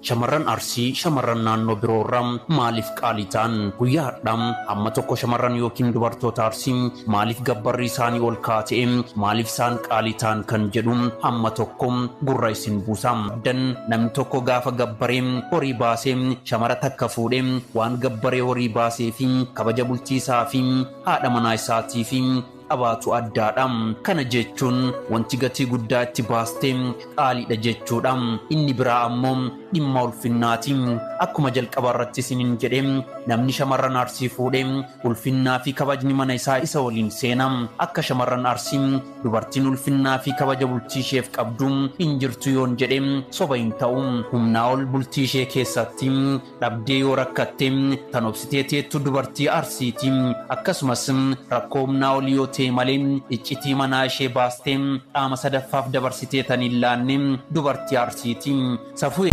shamarran Arsii shamarran naannoo biroorraa maaliif qaalii ta'an guyyaadhaan amma tokko shamarran yookiin dubartoota Arsii maaliif gabbarri isaanii ol kaatee maaliif isaan qaalii ta'an kan jedhu amma tokko gurra isin buusa. Dan namni tokko gaafa gabbaree horii baasee shamara takka fuudhee waan gabbaree horii baasee fi kabaja bulchiisaa fi haadha manaa isaatii fi abaatu addaadha. Kana jechuun wanti gatii guddaa itti baastee qaaliidha jechuudha. Inni biraa ammoo dhimma ulfinnaati. Akkuma jalqaba irratti isiniin jedhe namni shamarran Arsii fuudhee ulfinnaa fi kabajni mana isaa isa waliin seena. Akka shamarran Arsii dubartiin ulfinnaa fi kabaja bultii isheef qabdu hin jirtu yoon jedhe soba hin ta'u. Humnaa ol bultii ishee keessatti dhabdee yoo rakkatte tan obsitee teettu dubartii Arsiiti. Akkasumas rakkoo humnaa ol yoo ta'e malee iccitii manaa ishee baastee qaama sadaffaaf dabarsitee tan hin laanne dubartii Arsiiti. Safuu